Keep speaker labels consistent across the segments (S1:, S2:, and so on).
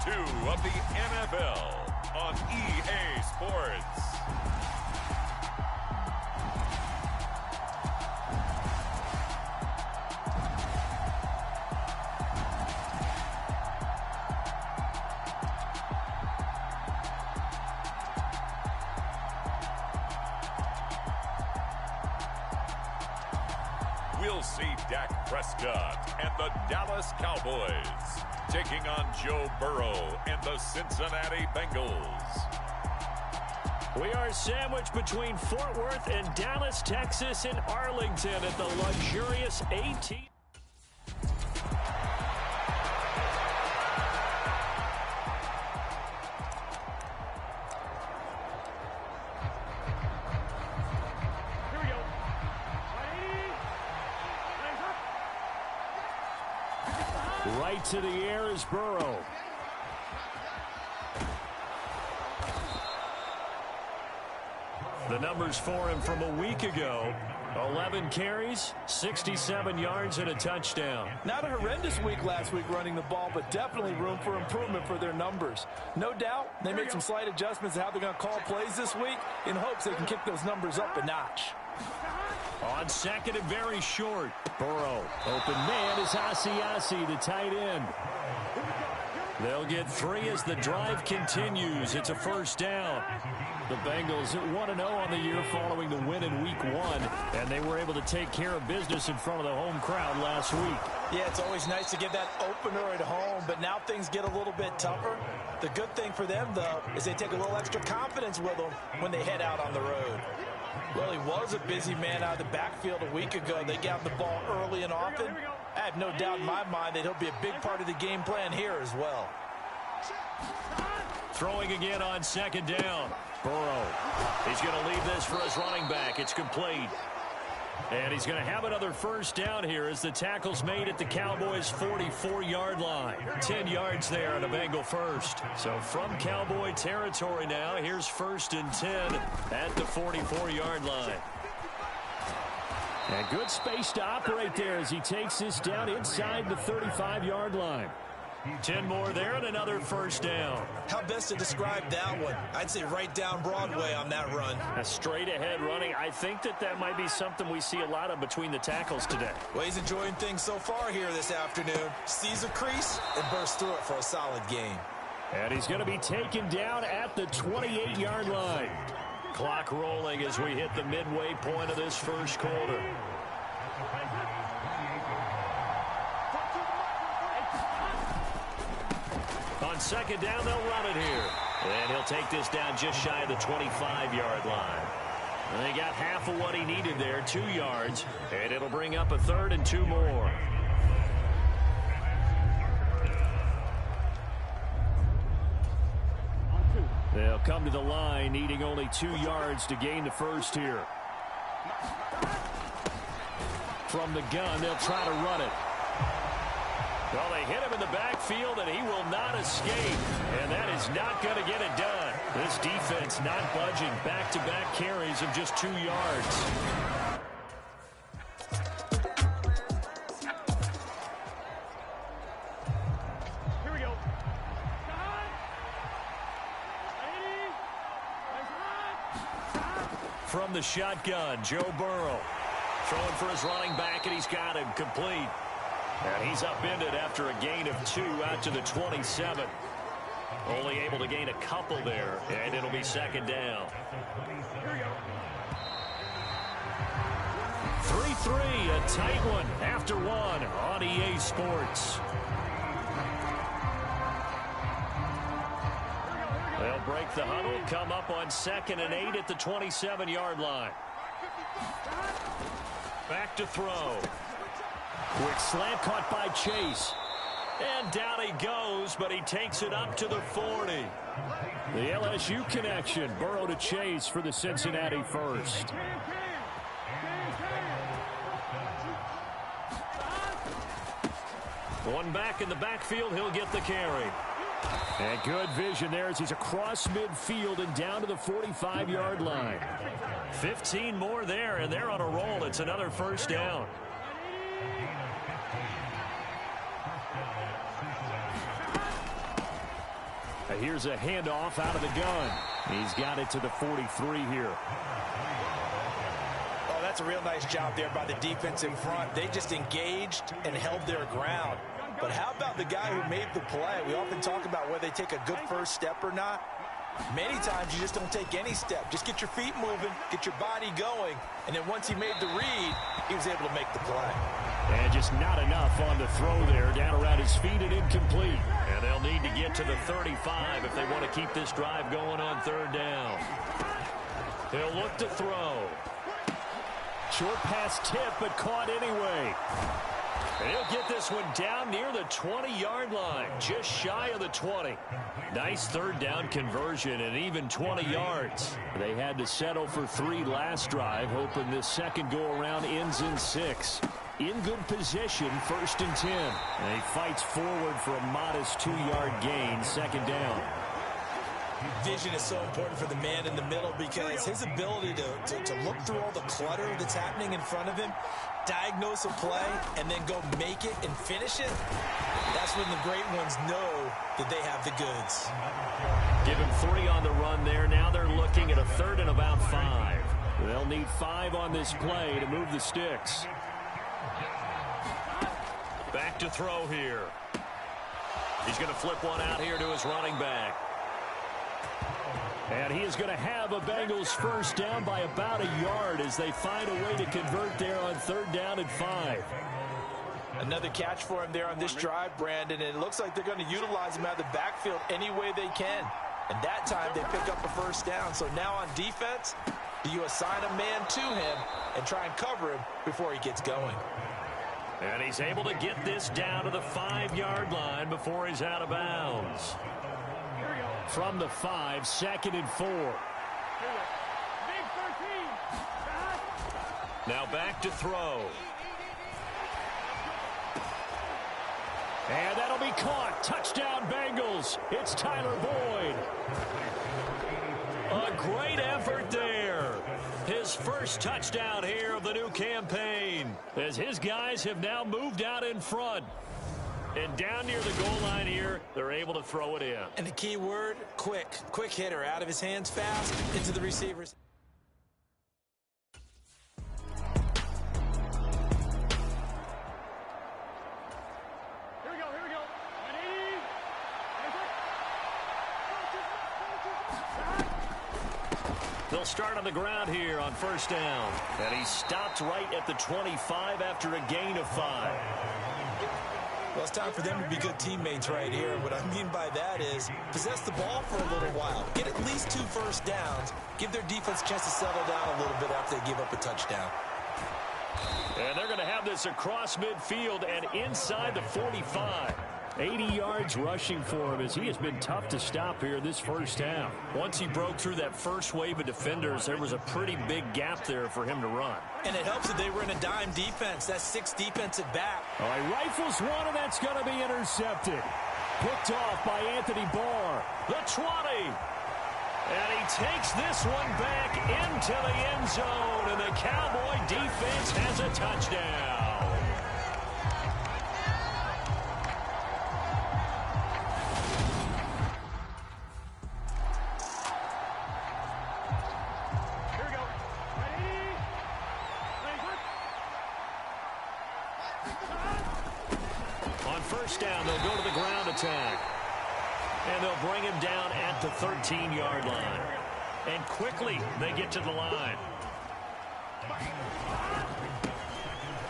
S1: 2 of the NFL on EA Sports. We'll see Dak Prescott and the Dallas Cowboys taking on Joe Burrow and the Cincinnati Bengals.
S2: We are sandwiched between Fort Worth and Dallas, Texas, and Arlington at the luxurious AT. Right to the air is Burrow. The numbers for him from a week ago: 11 carries, 67 yards, and a touchdown.
S3: Not a horrendous week last week running the ball, but definitely room for improvement for their numbers. No doubt they made some slight adjustments to how they're going to call plays this week in hopes they can kick those numbers up a notch.
S2: On second and very short, Burrow. Open man is Asiasi, the tight end. They'll get 3 as the drive continues. It's a first down. The Bengals 1-0 on the year following the win in week 1, and they were able to take care of business in front of the home crowd last week.
S3: Yeah, it's always nice to get that opener at home, but now things get a little bit tougher. The good thing for them, though, is they take a little extra confidence with them when they head out on the road. Well, he was a busy man out of the backfield a week ago. They got the ball early and often. I have no doubt in my mind that he'll be a big part of the game plan here as well.
S2: Throwing again on second down. Burrow. He's going to leave this for his running back. It's complete. And he's going to have another first down here as the tackle's made at the Cowboys' 44-yard line. 10 yards there on a Bengal first. So from Cowboy territory now, here's 1st and 10 at the 44-yard line. And good space to operate there as he takes this down inside the 35-yard line. 10 more there and another first down.
S3: How best to describe that one? I'd say right down Broadway on that run.
S2: A straight ahead running. I think that might be something we see a lot of between the tackles today.
S3: Well, he's enjoying things so far here this afternoon. Sees a crease and bursts through it for a solid gain.
S2: And he's going to be taken down at the 28-yard line. Clock rolling as we hit the midway point of this first quarter. On second down, they'll run it here. And he'll take this down just shy of the 25-yard line. And they got half of what he needed there, 2 yards. And it'll bring up a 3rd and 2 more. They'll come to the line, needing only 2 yards to gain the first here. From the gun, they'll try to run it. Well, they hit him in the backfield, and he will not escape. And that is not going to get it done. This defense not budging. Back-to-back carries of just 2 yards.
S4: Here we go.
S2: From the shotgun, Joe Burrow. Throwing for his running back, and he's got him complete. And he's upended after a gain of 2 out to the 27. Only able to gain a couple there, and it'll be second down. 3-3, a tight one after 1 on EA Sports. They'll break the huddle, come up on 2nd and 8 at the 27-yard line. Back to throw. Quick slant caught by Chase. And down he goes, but he takes it up to the 40. The LSU connection. Burrow to Chase for the Cincinnati first. One back in the backfield, he'll get the carry. And good vision there as he's across midfield and down to the 45-yard line. 15 more there, and they're on a roll. It's another first down. Here's a handoff out of the gun. He's got it to the 43 here.
S3: Oh, that's a real nice job there by the defense in front. They just engaged and held their ground. But how about the guy who made the play? We often talk about whether they take a good first step or not. Many times you just don't take any step. Just get your feet moving, get your body going, and then once he made the read, he was able to make the play.
S2: And just not enough on the throw there. Down around his feet and incomplete. And they'll need to get to the 35 if they want to keep this drive going on third down. They'll look to throw. Short pass tip, but caught anyway. And he'll get this one down near the 20-yard line, just shy of the 20. Nice third down conversion and even 20 yards. They had to settle for 3 last drive, hoping this second go-around ends in 6. In good position, 1st and 10. And he fights forward for a modest 2-yard gain, second down.
S3: Vision is so important for the man in the middle because his ability to look through all the clutter that's happening in front of him, diagnose a play, and then go make it and finish it, that's when the great ones know that they have the goods.
S2: Give him 3 on the run there. Now they're looking at a 3rd and about 5. They'll need 5 on this play to move the sticks. Back to throw here. He's going to flip one out here to his running back. And he is going to have a Bengals first down by about a yard as they find a way to convert there on 3rd down and 5.
S3: Another catch for him there on this drive, Brandon, and it looks like they're going to utilize him out of the backfield any way they can. And that time they pick up a first down. So now on defense, do you assign a man to him and try and cover him before he gets going?
S2: And he's able to get this down to the 5-yard line before he's out of bounds. From the 5, 2nd and 4. Now back to throw. And that'll be caught. Touchdown Bengals. It's Tyler Boyd. A great effort there. His first touchdown here of the new campaign, as his guys have now moved out in front. And down near the goal line here, they're able to throw it in.
S3: And the key word, quick. Quick hitter, out of his hands fast, into the receivers.
S4: Here we go. Ready?
S2: They'll start on the ground here on first down. And he stopped right at the 25 after a gain of 5.
S3: Well, it's time for them to be good teammates right here. What I mean by that is possess the ball for a little while. Get at least 2 first downs. Give their defense a chance to settle down a little bit after they give up a touchdown.
S2: And they're going to have this across midfield and inside the 45. 80 yards rushing for him as he has been tough to stop here this first half. Once he broke through that first wave of defenders, there was a pretty big gap there for him to run.
S3: And it helps that they were in a dime defense. That's 6 defensive back.
S2: All right, rifles one, and that's going to be intercepted. Picked off by Anthony Barr. The 20. And he takes this one back into the end zone, and the Cowboy defense has a touchdown. First down, they'll go to the ground attack. And they'll bring him down at the 13-yard line. And quickly, they get to the line.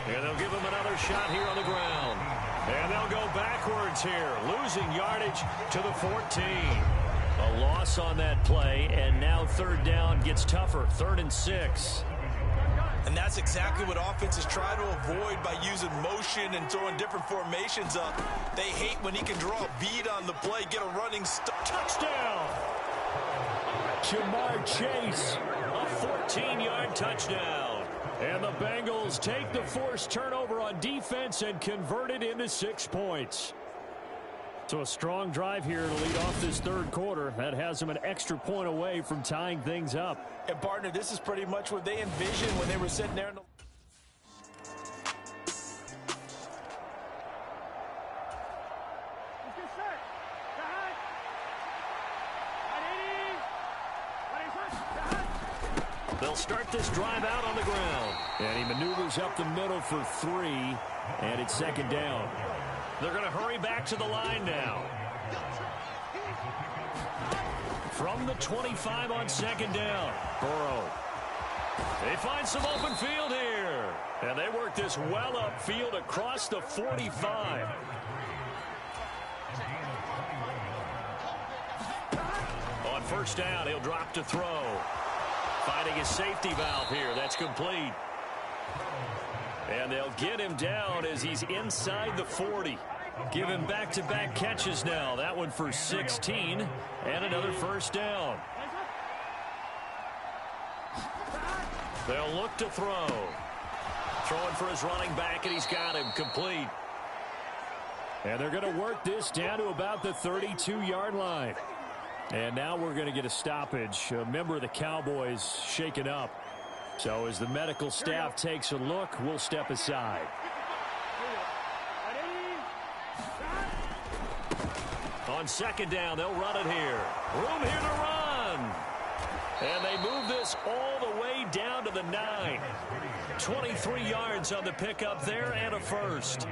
S2: And they'll give him another shot here on the ground. And they'll go backwards here, losing yardage to the 14. A loss on that play, and now third down gets tougher, 3rd and 6.
S3: And that's exactly what offenses try to avoid by using motion and throwing different formations up. They hate when he can draw a bead on the play, get a running
S2: touchdown. Jamar Chase, a 14-yard touchdown. And the Bengals take the forced turnover on defense and convert it into 6 points. So a strong drive here to lead off this third quarter. That has them an extra point away from tying things up.
S3: And, partner, this is pretty much what they envisioned when they were sitting there in the...
S2: They'll start this drive out on the ground. And he maneuvers up the middle for 3, and it's second down. They're going to hurry back to the line now. From the 25 on second down, Burrow. They find some open field here. And they work this well upfield across the 45. On first down, he'll drop to throw. Finding his safety valve here. That's complete. And they'll get him down as he's inside the 40. Give him back-to-back catches now. That one for 16 and another first down. They'll look to throw. Throwing for his running back, and he's got him complete. And they're going to work this down to about the 32-yard line. And now we're going to get a stoppage. A member of the Cowboys shaken up. So as the medical staff takes a look, we'll step aside. On second down, they'll run it here. Room here to run. And they move this all the way down to the 9. 23 yards on the pickup there and a first.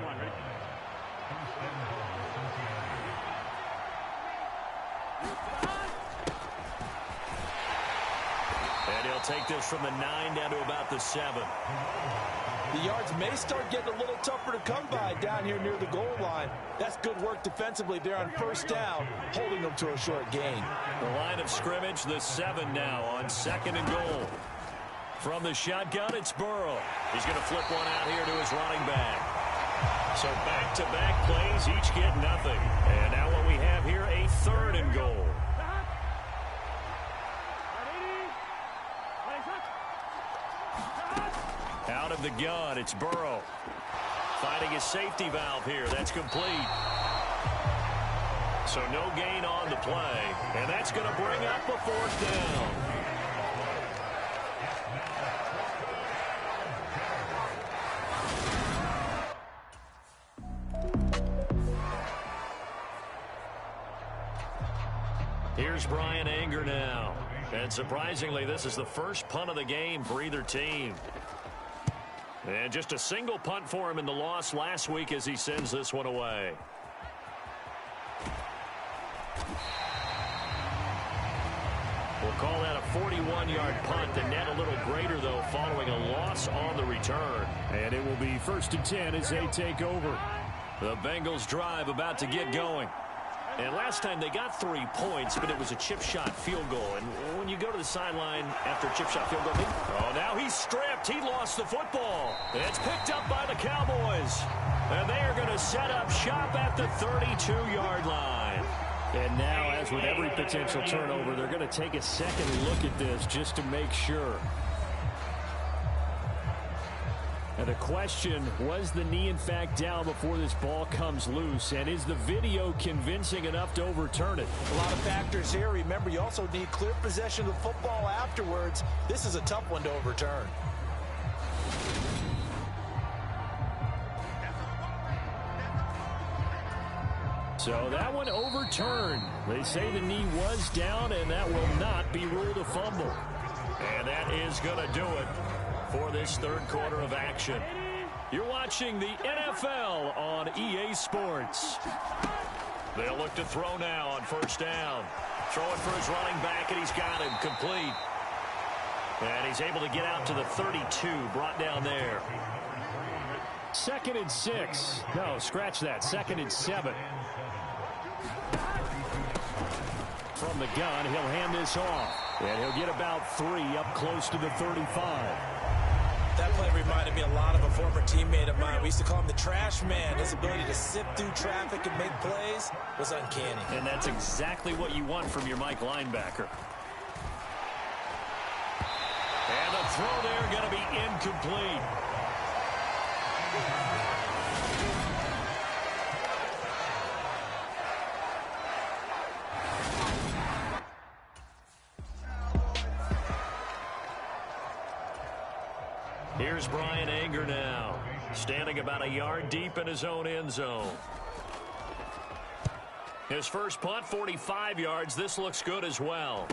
S2: And he'll take this from the 9 down to about the 7.
S3: The yards may start getting a little tougher to come by down here near the goal line. That's good work defensively there on first down, holding them to a short gain.
S2: The line of scrimmage, the 7 now on second and goal. From the shotgun, it's Burrow. He's going to flip one out here to his running back. So back-to-back plays, each get nothing. And now what we have here, a third and goal. Out of the gun, it's Burrow. Finding his safety valve here. That's complete. So no gain on the play. And that's going to bring up a fourth down. Here's Bryan Anger now. And surprisingly, this is the first punt of the game for either team. And just a single punt for him in the loss last week as he sends this one away. We'll call that a 41-yard punt. The net a little greater, though, following a loss on the return. And it will be 1st and 10 as they take over. The Bengals drive about to get going. And last time they got 3 points, but it was a chip shot field goal. And when you go to the sideline after a chip shot field goal, now he's stripped. He lost the football. It's picked up by the Cowboys. And they are going to set up shop at the 32-yard line. And now, as with every potential turnover, they're going to take a second look at this just to make sure. And the question, was the knee in fact down before this ball comes loose? And is the video convincing enough to overturn it?
S3: A lot of factors here. Remember, you also need clear possession of the football afterwards. This is a tough one to overturn.
S2: So that one overturned. They say the knee was down, and that will not be ruled a fumble. And that is going to do it for this third quarter of action. You're watching the NFL on EA Sports. They'll look to throw now on first down. Throwing for his running back, and he's got him complete. And he's able to get out to the 32, brought down there. 2nd and 6. No, scratch that. 2nd and 7. From the gun, he'll hand this off. And he'll get about 3 up close to the 35.
S3: That play reminded me a lot of a former teammate of mine. We used to call him the trash man. His ability to sift through traffic and make plays was uncanny.
S2: And that's exactly what you want from your Mike linebacker. And the throw there going to be incomplete. Here's Bryan Anger now, standing about a yard deep in his own end zone. His first punt, 45 yards. This looks good as well.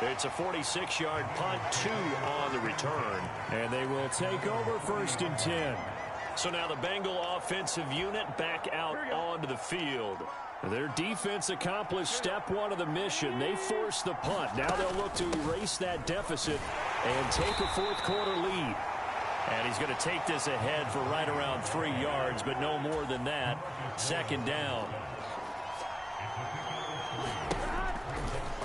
S2: It's a 46-yard punt, 2 on the return.
S5: And they will take over 1st and 10.
S2: So now the Bengal offensive unit back out onto the field.
S5: Their defense accomplished step 1 of the mission. They forced the punt. Now they'll look to erase that deficit and take a 4th quarter lead.
S2: And he's going to take this ahead for right around 3 yards, but no more than that. 2nd down.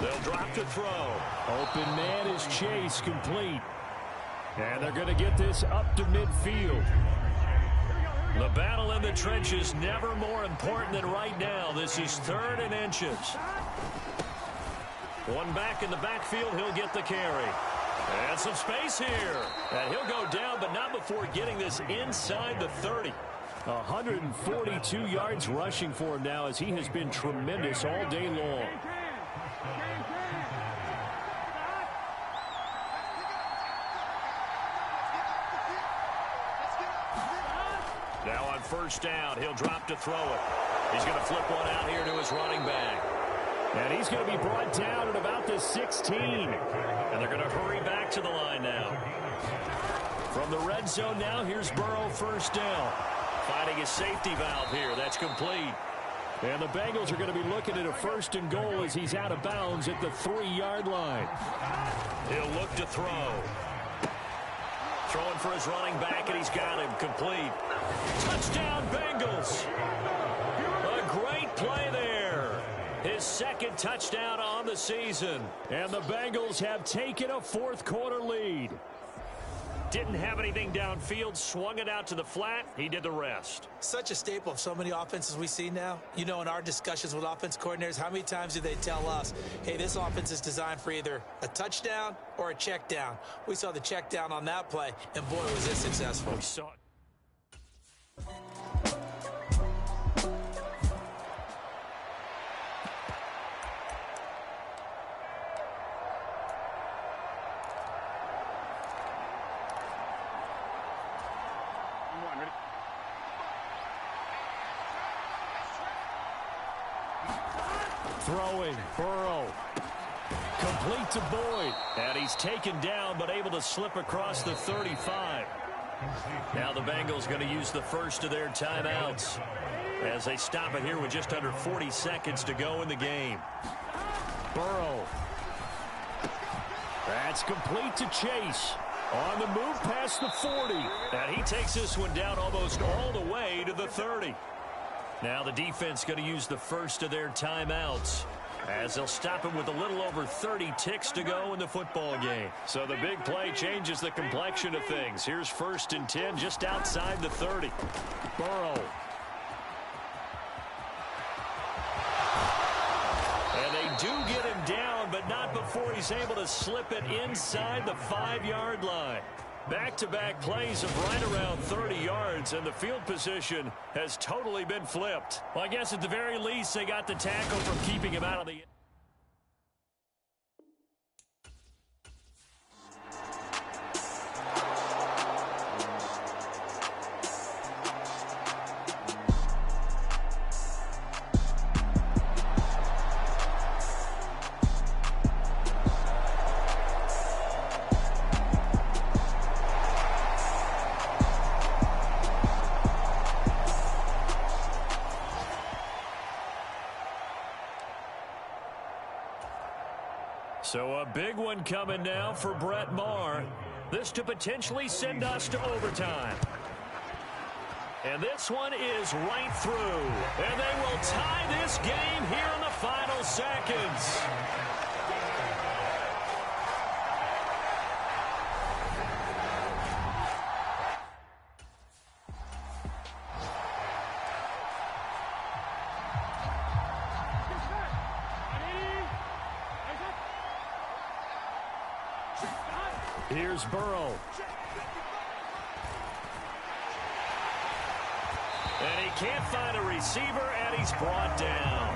S2: They'll drop to throw.
S5: Open man is Chase, complete. And they're going to get this up to midfield.
S2: The battle in the trenches never more important than right now. This is 3rd and inches. One back in the backfield, he'll get the carry. And some space here. And he'll go down, but not before getting this inside the 30.
S5: 142 yards rushing for him now, as he has been tremendous all day long.
S2: Now on 1st down, he'll drop to throw it. He's going to flip one out here to his running back.
S5: And he's going to be brought down at about the 16.
S2: And they're going to hurry back to the line now.
S5: From the red zone now, here's Burrow, 1st down.
S2: Finding his safety valve here. That's complete.
S5: And the Bengals are going to be looking at a 1st and goal as he's out of bounds at the 3-yard line.
S2: He'll look to throw. Throwing for his running back, and he's got him complete. Touchdown, Bengals. A great play there. His 2nd touchdown on the season.
S5: And the Bengals have taken a 4th quarter lead.
S2: Didn't have anything downfield, swung it out to the flat. He did the rest.
S3: Such a staple of so many offenses we see now. You know, in our discussions with offense coordinators, how many times do they tell us, hey, this offense is designed for either a touchdown or a check down. We saw the check down on that play, and boy, was this successful.
S2: We saw it.
S5: Throwing, Burrow. Complete to Boyd.
S2: And he's taken down, but able to slip across the 35. Now the Bengals going to use the 1st of their timeouts as they stop it here with just under 40 seconds to go in the game.
S5: Burrow. That's complete to Chase. On the move past the 40.
S2: And he takes this one down almost all the way to the 30. Now the defense going to use the 1st of their timeouts as they'll stop him with a little over 30 ticks to go in the football game.
S5: So the big play changes the complexion of things. Here's 1st and 10 just outside the 30. Burrow.
S2: And they do get him down, but not before he's able to slip it inside the 5-yard line. Back-to-back plays of right around 30 yards, and the field position has totally been flipped.
S5: Well, I guess at the very least, they got the tackle from keeping him out of the...
S2: So a big one coming now for Brett Maher. This to potentially send us to overtime. And this one is right through. And they will tie this game here in the final seconds.
S5: Here's Burrow.
S2: And he can't find a receiver, and he's brought down.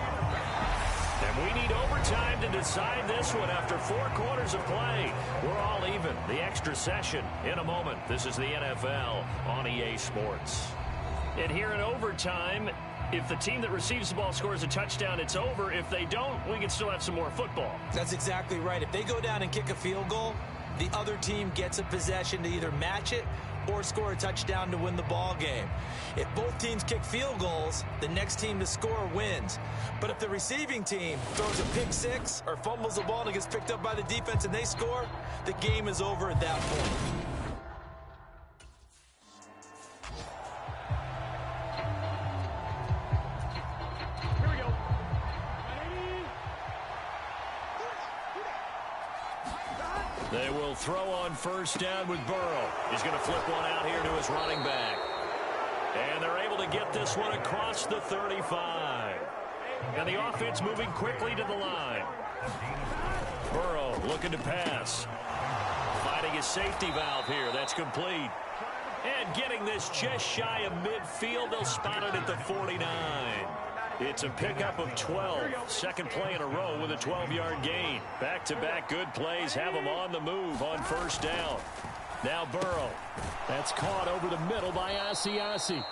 S2: And we need overtime to decide this one after 4 quarters of play. We're all even. The extra session in a moment. This is the NFL on EA Sports. And here in overtime, If the team that receives the ball scores a touchdown, it's over. If they don't, we can still have some more football.
S3: That's exactly right. If they go down and kick a field goal, the other team gets a possession to either match it or score a touchdown to win the ball game. If both teams kick field goals, the next team to score wins. But if the receiving team throws a pick six or fumbles the ball and it gets picked up by the defense and they score, the game is over at that point.
S2: They will throw on first down with Burrow. He's going to flip one out here to his running back. And they're able to get this one across the 35. And the offense moving quickly to the line. Burrow looking to pass. Finding his safety valve here. That's complete. And getting this just shy of midfield. They'll spot it at the 49. It's a pickup of 12. Second play in a row with a 12-yard gain. Back-to-back good plays have them on the move on first down. Now Burrow.
S5: That's caught over the middle by Asiasi.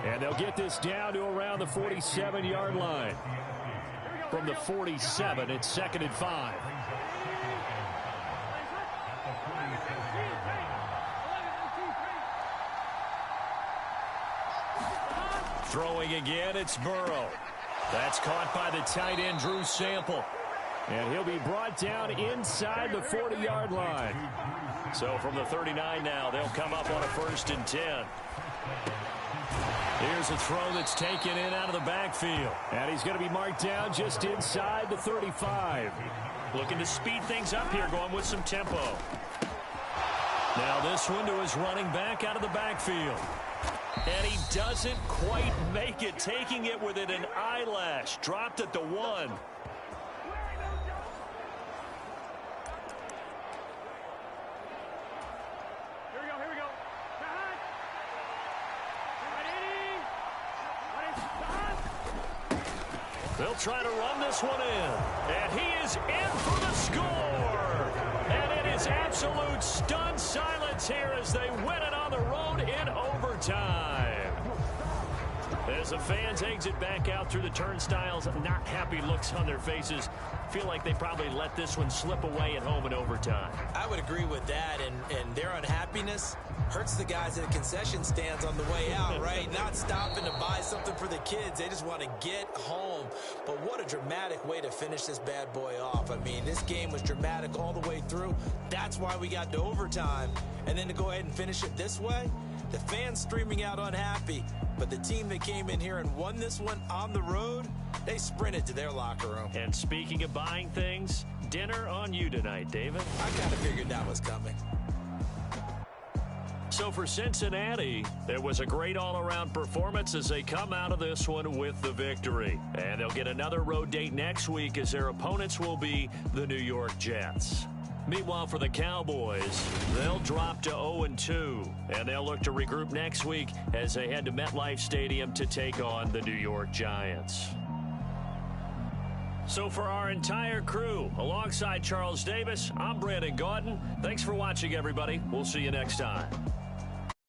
S5: And they'll get this down to around the 47-yard line. From the 47, it's 2nd and 5.
S2: Throwing again, it's Burrow. That's caught by the tight end, Drew Sample.
S5: And he'll be brought down inside the 40-yard line.
S2: So from the 39 now, they'll come up on a 1st and 10. Here's a throw that's taken in out of the backfield.
S5: And he's going to be marked down just inside the 35.
S2: Looking to speed things up here, going with some tempo. Now this one to his running back out of the backfield. And he doesn't quite make it, taking it within an eyelash. Dropped at the 1.
S4: Here we go.
S2: They'll try to run this one in. And he is in for the score. And it is absolute stunned silence here as they win it on the road in overtime. As the fans exit back out through the turnstiles, not happy looks on their faces. Feel like they probably let this one slip away at home in overtime.
S3: I would agree with that, and their unhappiness hurts the guys at the concession stands on the way out, right? Not stopping to buy something for the kids. They just want to get home. But what a dramatic way to finish this bad boy off. I mean, this game was dramatic all the way through. That's why we got to overtime. And then to go ahead and finish it this way, the fans streaming out unhappy. But the team that came in here and won this one on the road, they sprinted to their locker room.
S2: And speaking of buying things, dinner on you tonight, David.
S3: I kind of figured that was coming.
S2: So for Cincinnati, there was a great all-around performance as they come out of this one with the victory. And they'll get another road date next week as their opponents will be the New York Jets. Meanwhile, for the Cowboys, they'll drop to 0-2, and they'll look to regroup next week as they head to MetLife Stadium to take on the New York Giants. So for our entire crew, alongside Charles Davis, I'm Brandon Gaudin. Thanks for watching, everybody. We'll see you next time.